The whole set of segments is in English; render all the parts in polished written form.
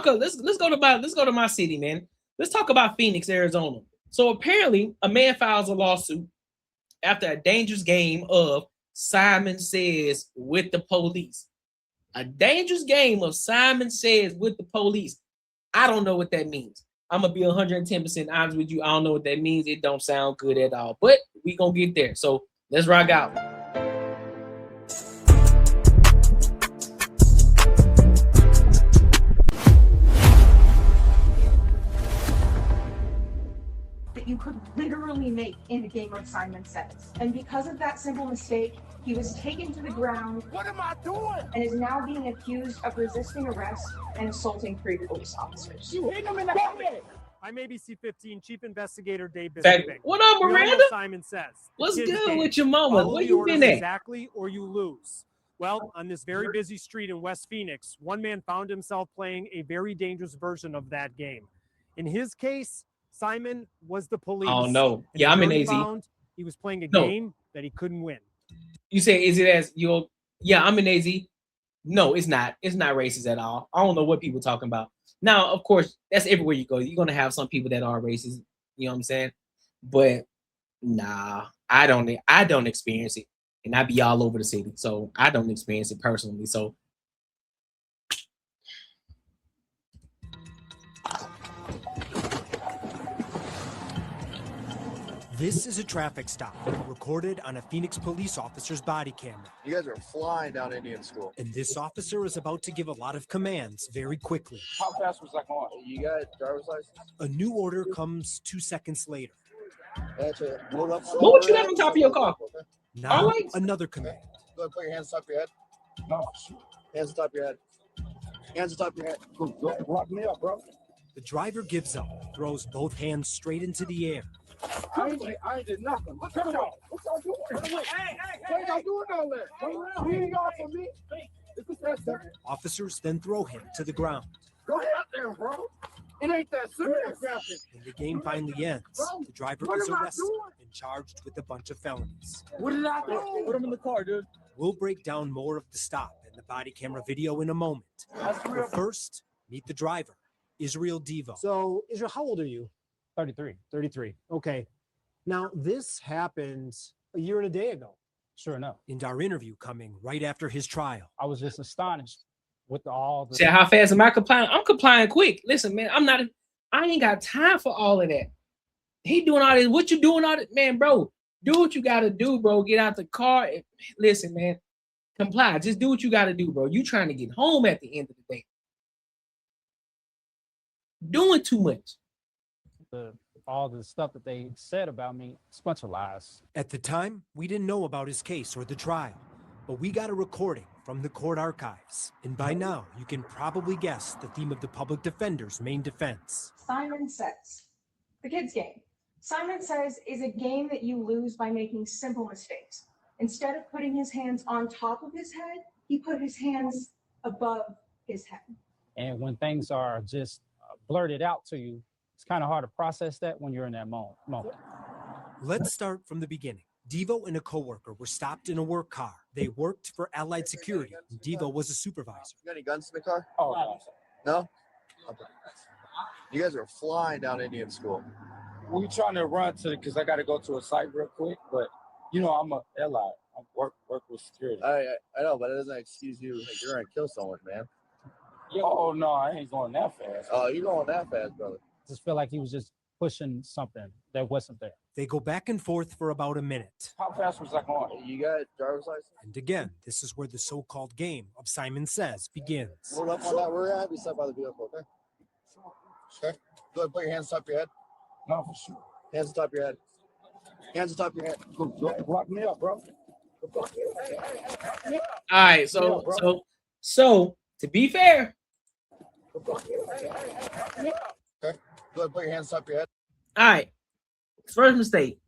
go to my city, man. Let's talk about Phoenix, Arizona. So apparently, a man files a lawsuit after a dangerous game of Simon Says with the police. A dangerous game of Simon Says with the police. I don't know what that means. I'm gonna be 110% honest with you. I don't know what that means. It don't sound good at all, but we gonna get there. So let's rock out. That you could literally make in a game of Simon Says. And because of that simple mistake, he was taken to the ground. What am I doing? And is now being accused of resisting arrest and assaulting 3 police officers. You hit him in the head. I'm ABC 15 Chief Investigator Dave Fact, Bisping. what up, Miranda? Simon Says. What's good game. with your mama? Follow Where the you been orders at? Exactly, or you lose. Well, on this very busy street in West Phoenix, one man found himself playing a very dangerous version of that game. In his case, Simon was the police. Oh no! And Yeah, I'm in he AZ. found he was playing a game that he couldn't win. You say, is it as your? Yeah, I'm in AZ. No, it's not. It's not racist at all. I don't know what people talking about. Now, of course, that's everywhere you go. You're gonna have some people that are racist. You know what I'm saying? But nah, I don't experience it, and I be all over the city, so I don't experience it personally. So. This is a traffic stop recorded on a Phoenix police officer's body camera. You guys are flying down Indian School. And this officer is about to give a lot of commands very quickly. How fast was that going? You got driver's license? A new order comes 2 seconds later. That's it. Load up. What would you have on top of your car? Now, Alright. another command. Go ahead, put your hands on top of your head. No. Hands on top of your head. Hands on top of your head. Go, lock me up, bro. The driver gives up, throws both hands straight into the air. I did nothing. What y'all doing? What y'all doing down there? You ain't got for me. Officers then throw him to the ground. Go ahead there, bro. It ain't that serious. When the game finally ends, the driver is arrested and charged with a bunch of felonies. What did I do? Put him in the car, dude. We'll break down more of the stop and the body camera video in a moment. But first, meet the driver, Israel Devo. So, Israel, how old are you? 33. Okay. Now, this happened a year and a day ago. Sure enough. And our interview coming right after his trial. I was just astonished with all the... Say, how fast am I complying? I'm complying quick. Listen, man, I ain't got time for all of that. He doing all this. What you doing all this? Man, bro, do what you got to do, bro. Get out the car. Listen, man, comply. Just do what you got to do, bro. You trying to get home at the end of the day. Doing too much. All the stuff that they said about me, it's a bunch of lies. At the time, we didn't know about his case or the trial, but we got a recording from the court archives. And by now, you can probably guess the theme of the public defender's main defense. Simon Says. The kids' game. Simon Says is a game that you lose by making simple mistakes. Instead of putting his hands on top of his head, he put his hands above his head. And when things are just blurted out to you, it's kind of hard to process that when you're in that moment. Let's start from the beginning. Devo and a coworker were stopped in a work car. They worked for Allied Security, and Devo was a supervisor. You got any guns in the car? Oh, No? Okay. You guys are flying down Indian School. We trying to run to because I got to go to a site real quick, but you know I'm a Allied. I work with security. I know, but it doesn't excuse you. Like, you're gonna kill someone, man. Oh no, I ain't going that fast. Oh, you're going that fast, brother. I just feel like he was just pushing something that wasn't there. They go back and forth for about a minute. How fast was I going? You got driver's license? And again, this is where the so-called game of Simon Says begins. Hold up on that. We're gonna have you step by the vehicle, okay? Okay. Go ahead, put your hands on top of your head. No, for sure. Hands on top of your head. Hands on top of your head. Go, lock me up, bro. All right, so to be fair, Okay. Go ahead, put your hands on top of your head. all right. First mistake.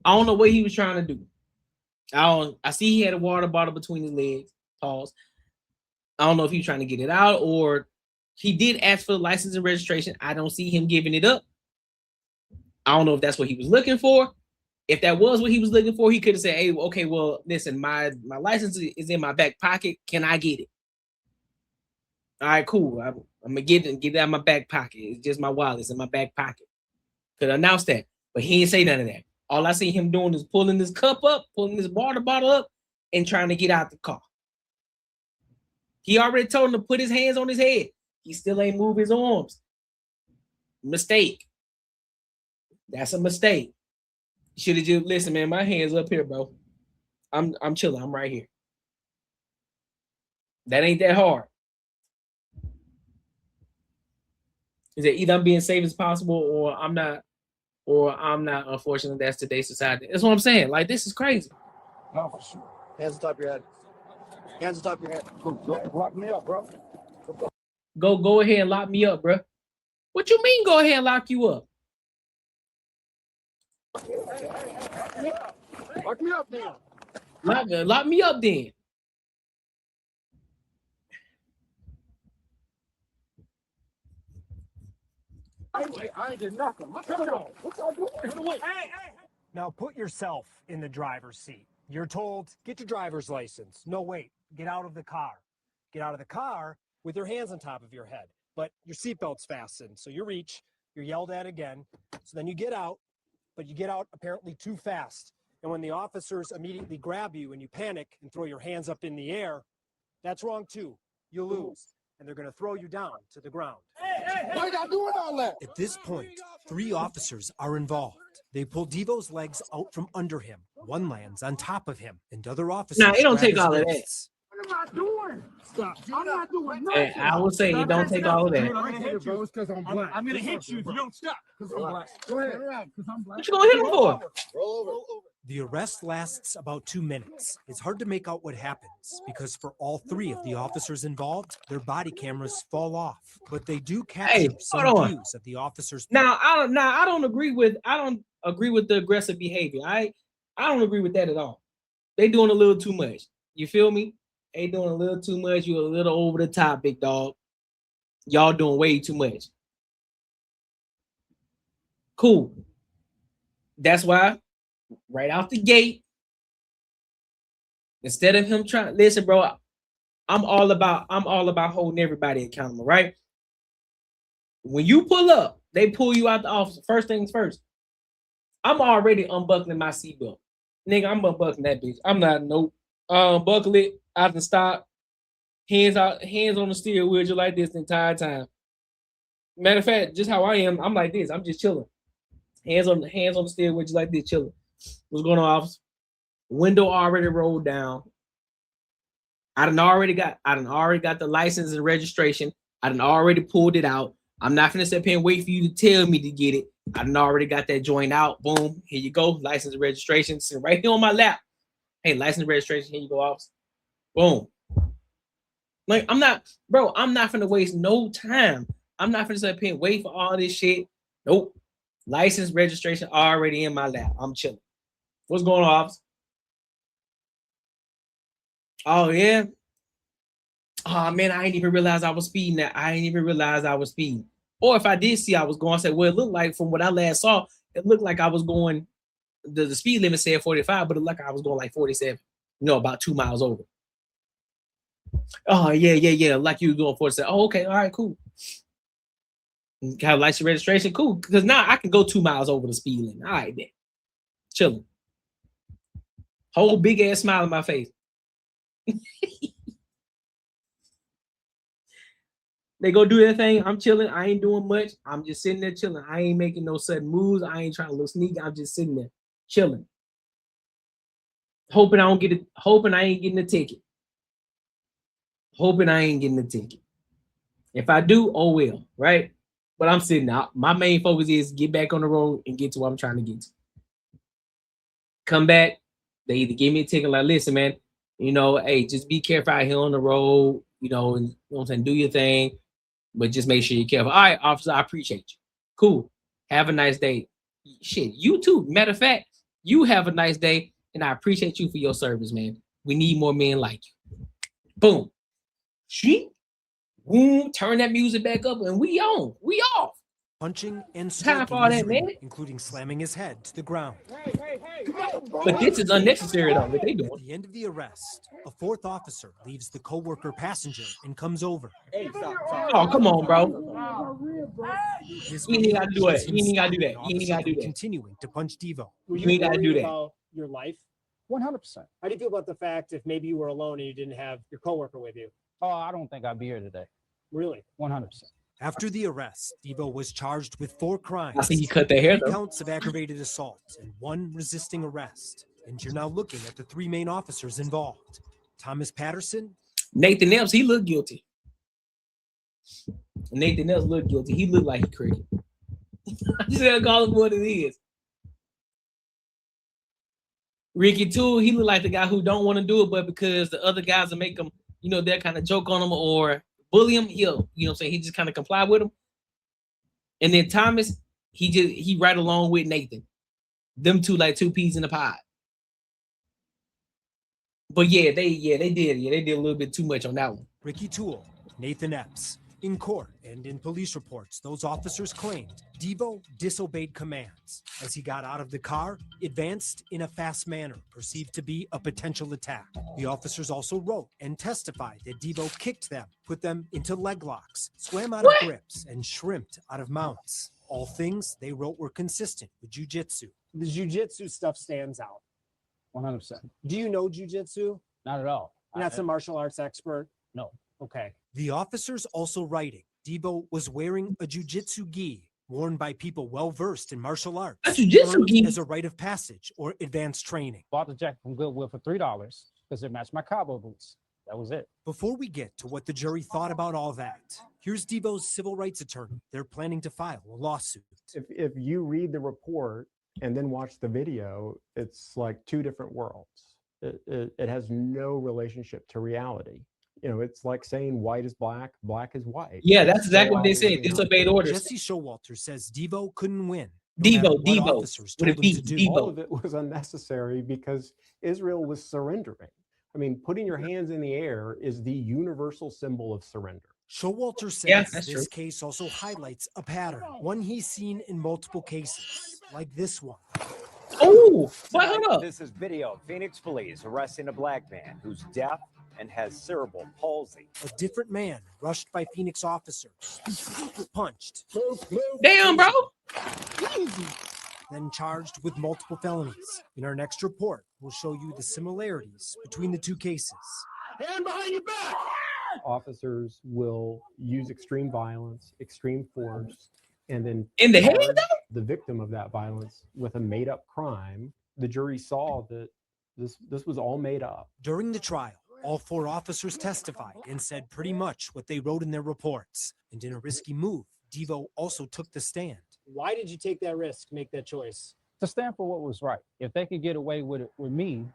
I don't know what he was trying to do. I see he had a water bottle between his legs. Pause. I don't know if he was trying to get it out or he did ask for the license and registration. I don't see him giving it up. I don't know if that's what he was looking for. If that was what he was looking for, he could have said, hey, okay, well, listen, my license is in my back pocket. Can I get it? All right, cool. I'm gonna get it out of my back pocket. It's just my wallet. It's in my back pocket. Could announce that, but he didn't say none of that. All I see him doing is pulling his cup up, pulling his water bottle up, and trying to get out the car. He already told him to put his hands on his head. He still ain't move his arms. Mistake. That's a mistake. Should have just listen, man. My hands up here, bro. I'm chilling. I'm right here. That ain't that hard. Is it either I'm being safe as possible or I'm not, unfortunately, that's today's society. That's what I'm saying. Like, this is crazy. No, for sure. Hands on top of your head. Hands on top of your head. Lock me up, bro. Go ahead and lock me up, bro. What you mean go ahead and lock you up? Lock me up then. Lock me up then. I ain't did nothing. What y'all doing? Now put yourself in the driver's seat. You're told, get your driver's license. No, wait, get out of the car. Get out of the car with your hands on top of your head, but your seatbelt's fastened. So you reach, you're yelled at again. So then you get out, but you get out apparently too fast. And when the officers immediately grab you and you panic and throw your hands up in the air, that's wrong too. You lose. And they're going to throw you down to the ground. Why y'all doing all that? At this point, 3 officers are involved. They pull Devo's legs out from under him. One lands on top of him, and other officers. Nah, it don't grab take his all of that. wrists. What am I doing? Stop. I'm not doing Hey, nothing. I would say it don't take all of that. I'm gonna hit you. It's because I'm black. I'm gonna hit you if you don't stop. Because I'm black. Go ahead. Because I'm black. What you gonna hit him for? Roll over. The arrest lasts about 2 minutes. It's hard to make out what happens because for all 3 of the officers involved, their body cameras fall off. But they do capture some hold on. views of the officers. Now I don't agree with the aggressive behavior. I don't agree with that at all. They doing a little too much. You feel me? They doing a little too much. You a little over the top, big dog. Y'all doing way too much. Cool. That's why right out the gate, instead of him trying, listen, bro, I'm all about holding everybody accountable, right? When you pull up, they pull you out the office. First things first, I'm already unbuckling my seatbelt. Nigga, I'm unbuckling that bitch. I'm not, nope. Buckle it, I can stop. Hands out, hands on the steering wheel, just like this the entire time. Matter of fact, just how I am, I'm like this. I'm just chilling. Hands on the steering wheel, just like this, chilling. What's going on, officer? Window already rolled down. I done already got the license and registration. I done already pulled it out. I'm not gonna sit here and wait for you to tell me to get it. I done already got that joint out. Boom, here you go. License and registration. Sitting right here on my lap. Hey, license and registration. Here you go, officer. Boom. Like, I'm not gonna waste no time. I'm not gonna sit here and wait for all this shit. Nope. License, registration already in my lap. I'm chilling. What's going on, officer? Oh, yeah. Oh, man, I didn't even realize I was speeding. Or if I did see I was going, I said, well, it looked like from what I last saw, it looked like I was going, the speed limit said 45, but it looked like I was going like 47, about 2 miles over. Oh, yeah. Like you were going 47. Oh, okay. All right, cool. Got license registration? Cool. Because now I can go 2 miles over the speed limit. All right, then. Chilling. Whole big ass smile on my face. They go do their thing. I'm chilling. I ain't doing much. I'm just sitting there chilling. I ain't making no sudden moves. I ain't trying to look sneaky. I'm just sitting there chilling. Hoping I don't get it. Hoping I ain't getting a ticket. If I do, oh well, right? But I'm sitting out. My main focus is get back on the road and get to what I'm trying to get to. Come back. They either give me a ticket like, listen, man, hey, just be careful out here on the road, and, what I'm saying, do your thing, but just make sure you're careful. All right, officer, I appreciate you. Cool. Have a nice day. Shit, you too. Matter of fact, you have a nice day, and I appreciate you for your service, man. We need more men like you. Boom. She, boom, turn that music back up, and we on. We off. Punching and Time for striking all his that, ring, man. including slamming his head to the ground. Hey, But this is unnecessary though. What they At doing? the end of the arrest, a fourth officer leaves the co-worker passenger and comes over. Oh, come on, bro. This You ain't gotta do shows it. him You ain't gotta do stopping that. an You ain't officer gotta do from that. continuing to punch Devo. Were You ain't gotta do worried that. about your life? 100%. How do you feel about the fact if maybe you were alone and you didn't have your coworker with you? Oh, I don't think I'd be here today. Really? 100%. After the arrest, Devo was charged with 4 crimes. I see you cut their hair 3 though. counts of aggravated assault and 1 resisting arrest. And you're now looking at the 3 main officers involved. Thomas Patterson, Nathan Epps, he looked guilty. Nathan Epps looked guilty. He looked like he cricket. I just gotta call him what it is. Ricky Toole, he looked like the guy who don't want to do it, but because the other guys will make him, you know, they'll kind of joke on him or bully him, he'll, you know what I'm saying, he just kind of comply with him. And then Thomas, he right along with Nathan. Them two like 2 peas in a pod. But they did a little bit too much on that one. Ricky Toole, Nathan Epps. In court and in police reports, those officers claimed Devo disobeyed commands. As he got out of the car, advanced in a fast manner, perceived to be a potential attack. The officers also wrote and testified that Devo kicked them, put them into leg locks, swam out of grips, and shrimped out of mounts. All things they wrote were consistent with jiu-jitsu. The jiu-jitsu stuff stands out. 100%. Do you know jiu-jitsu? Not at all. You're not some martial arts expert? No. Okay. The officers also writing Devo was wearing a jiu-jitsu gi worn by people well-versed in martial arts. A jiu-jitsu earned gi? as a rite of passage or advanced training. Bought the jacket from Goodwill for $3 because it matched my cowboy boots. That was it. Before we get to what the jury thought about all that, here's Devo's civil rights attorney. They're planning to file a lawsuit. If you read the report and then watch the video, it's like 2 different worlds. It has no relationship to reality. You know, it's like saying white is black, black is white. Yeah, that's exactly what they said. Disobeyed orders. Jesse Showalter says Devo couldn't win. Devo, Officers with a told him to B, do. All of it was unnecessary because Israel was surrendering. I mean, putting your hands in the air is the universal symbol of surrender. Showalter says Yeah, that's this true. case also highlights a pattern, one he's seen in multiple cases, like this one. Oh, but hold up. This is video of Phoenix police arresting a black man who's deaf and has cerebral palsy. A different man rushed by Phoenix officers, punched, Damn, bro. then charged with multiple felonies. In our next report, we'll show you the similarities between the 2 cases. Hand behind your back. Officers will use extreme violence, extreme force, and then In the head, charge though? the victim of that violence with a made-up crime. The jury saw that this was all made up. During the trial, all 4 officers testified and said pretty much what they wrote in their reports. And in a risky move, Devo also took the stand. Why did you take that risk, make that choice? To stand for what was right. If they could get away with it with me,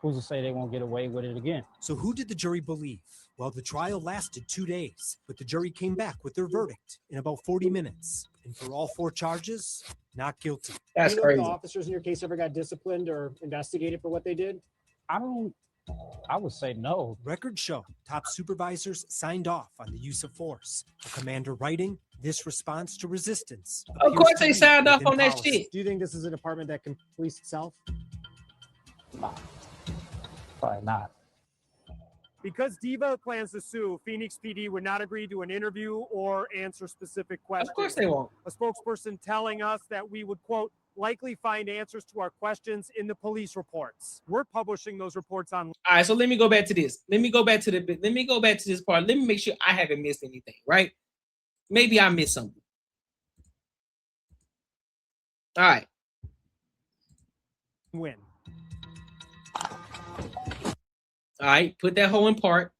who's to say they won't get away with it again? So who did the jury believe? Well, the trial lasted 2 days, but the jury came back with their verdict in about 40 minutes. And for all 4 charges, not guilty. That's Do you know if crazy. the officers in your case ever got disciplined or investigated for what they did? I would say no. Records show top supervisors signed off on the use of force. A commander writing, this response to resistance. Of appears course to they be signed off within on that policy. shit. Do you think this is a department that can police itself? Probably not. Because Devo plans to sue, Phoenix PD would not agree to an interview or answer specific questions. Of course they won't. A spokesperson telling us that we would, quote, likely find answers to our questions in the police reports. We're publishing those reports on. All right, so let me go back to this. Let me go back to this part. Let me make sure I haven't missed anything, right? Maybe I missed something. All right. Win. All right, put that hoe in park.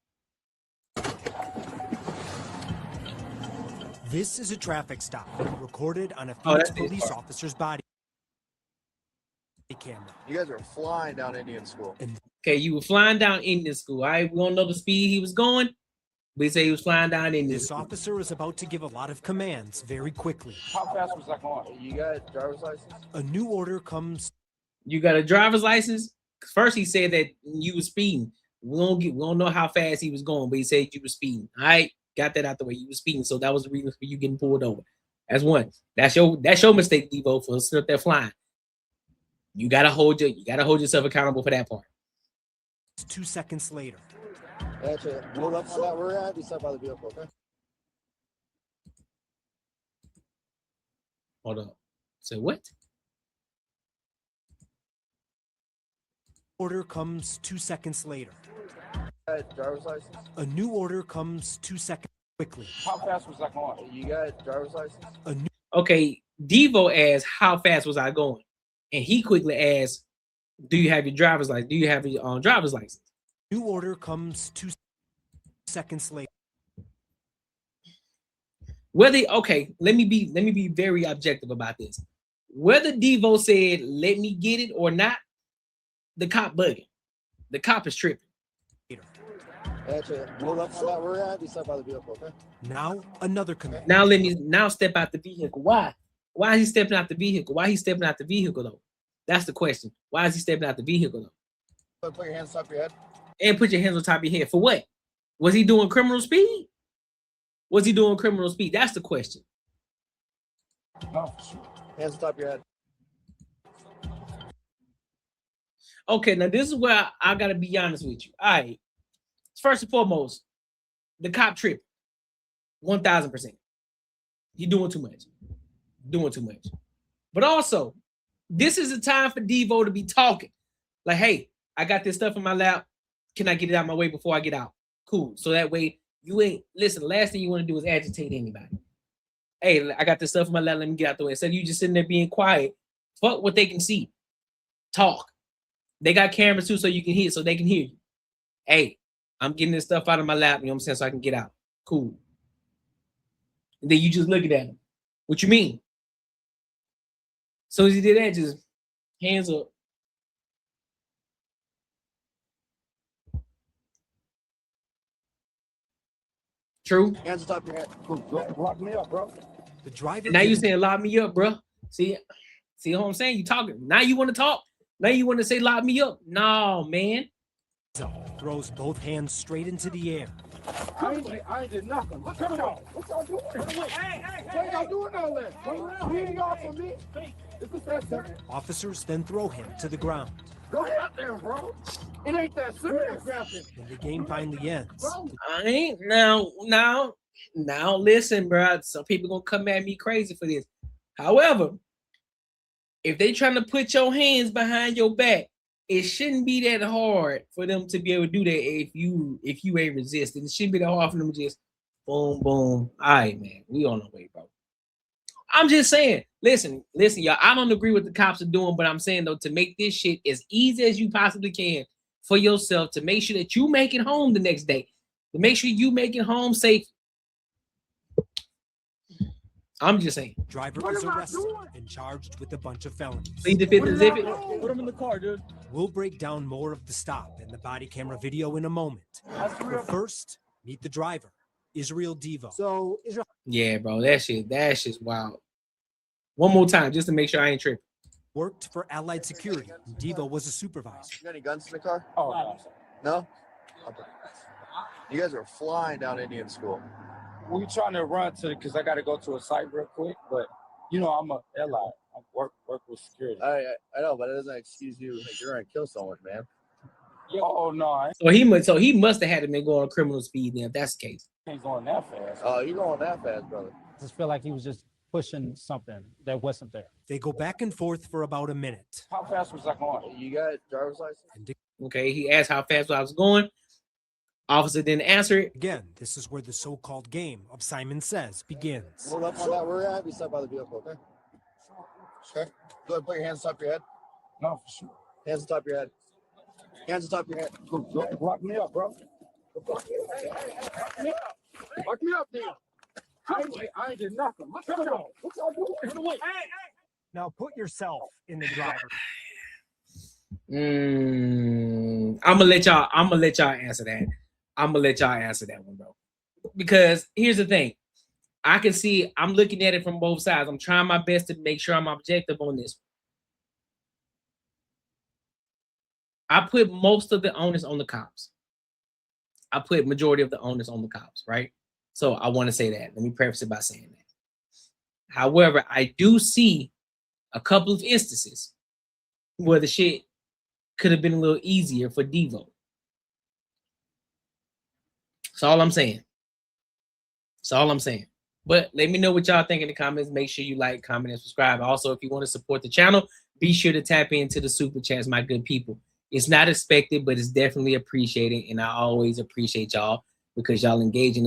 This is a traffic stop recorded on a Oh, Phoenix that's the police part. officer's body camera. You guys are flying down Indian school. Okay, you were flying down Indian school. All right, we don't know the speed he was going, but he said he was flying down Indian This school. officer is about to give a lot of commands very quickly. How fast was I going? You got a driver's license? A new order comes. You got a driver's license? First, he said that you was speeding. We don't know how fast he was going, but he said you were speeding. All right, got that out the way. You were speeding, so that was the reason for you getting pulled over. That's one. That's your mistake, Devo, for sitting up there flying. You gotta hold yourself accountable for that part. 2 seconds later. Actually, roll up on that. We're at. Be side by the vehicle, okay? Hold up. Say what? Order comes 2 seconds later. Driver's license? A new order comes 2 seconds quickly. How fast was I going? You got driver's license? A new Okay, Devo asked, how fast was I going? And he quickly asked, do you have your driver's license? Do you have your driver's license? new order comes 2 seconds later. Okay, let me be very objective about this. Whether Devo said, let me get it or not, the cop bugging. The cop is tripping. Actually, roll up on that. We're at. Be side by the vehicle, okay? Now another command. Now step out the vehicle. Why? Why is he stepping out the vehicle? Why is he stepping out the vehicle though? That's the question. Why is he stepping out the vehicle though? Put your hands on top of your head. And put your hands on top of your head. For what? Was he doing criminal speed? Was he doing criminal speed? That's the question. No. Hands on top of your head. Okay, now this is where I gotta be honest with you. All right. First and foremost, the cop tripped 1,000%. He doing too much. Doing too much. But also, this is a time for Devo to be talking. Like, hey, I got this stuff in my lap. Can I get it out my way before I get out? Cool. So that way you ain't, listen, the last thing you want to do is agitate anybody. Hey, I got this stuff in my lap. Let me get out the way. Instead of you just sitting there being quiet, fuck what they can see. Talk. They got cameras too, so you can hear, so they can hear you. Hey, I'm getting this stuff out of my lap, you know what I'm saying, so I can get out. Cool. And then you just looking at him. What you mean? So as he did that, just hands up. True. Hands on top of your head. Cool. Lock me up, bro. The driver. And now you saying lock me up, bro. See what I'm saying? You talking. Now you want to talk. Now you want to say lock me up. No, man. Throws both hands straight into the air. I ain't did nothing. Look at y'all. What y'all doing? Hey, what y'all doing all that? Leading off of me. Is this that serious? Officers then throw him to the ground. Go out there, bro. It ain't that serious. When the game finally ends. I ain't now listen, bro. Some people gonna come at me crazy for this. However, if they trying to put your hands behind your back, it shouldn't be that hard for them to be able to do that if you ain't resisting. It shouldn't be that hard for them to just boom, boom. All right, man. We on the way, bro. I'm just saying, listen, y'all. I don't agree with the cops are doing, but I'm saying though, to make this shit as easy as you possibly can for yourself, to make sure that you make it home the next day, to make sure you make it home safe. I'm just saying. Driver is arrested and charged with a bunch of felonies. Plead the fifth and zip it. Put him in the car, dude. We'll break down more of the stop and the body camera video in a moment. But first, meet the driver, Israel Devo. So Israel. Yeah, bro, that shit's wild. One more time, just to make sure I ain't tripping. Worked for Allied Security. Devo was a supervisor. You got any guns in the car? Oh, no. No? Okay. You guys are flying down Indian school. We trying to run to because I got to go to a site real quick, but you know I'm a allied. I work with security. I know, but it doesn't excuse you. Like, you're gonna kill someone, man. Oh no, I So he must have had him been going on criminal speed then, if that's the case. ain't going that fast. Oh, you're going that fast, brother. I just feel like he was just pushing something that wasn't there. They go back and forth for about a minute. How fast was I going? You got driver's license? Okay, he asked how fast I was going. Officer didn't answer it. Again, this is where the so-called game of Simon Says begins. Roll up on that. We're at. Be side by the vehicle, okay? Okay. Go ahead, put your hands on top of your head. No, for sure. Hands on top of your head. Hands on top of your head. Go, lock me up, bro. Lock me up, Neil. I ain't did nothing. Look at y'all. What y'all doing? Now put yourself in the driver. I'm gonna let y'all answer that. I'm gonna let y'all answer that one, bro. Because here's the thing. I can see, I'm looking at it from both sides. I'm trying my best to make sure I'm objective on this. I put most of the onus on the cops. I put majority of the onus on the cops, right? So I want to say that. Let me preface it by saying that. However, I do see a couple of instances where the shit could have been a little easier for Devo. That's all I'm saying. That's all I'm saying. But let me know what y'all think in the comments. Make sure you like, comment, and subscribe. Also, if you want to support the channel, be sure to tap into the super chats, my good people. It's not expected, but it's definitely appreciated, and I always appreciate y'all because y'all engaging.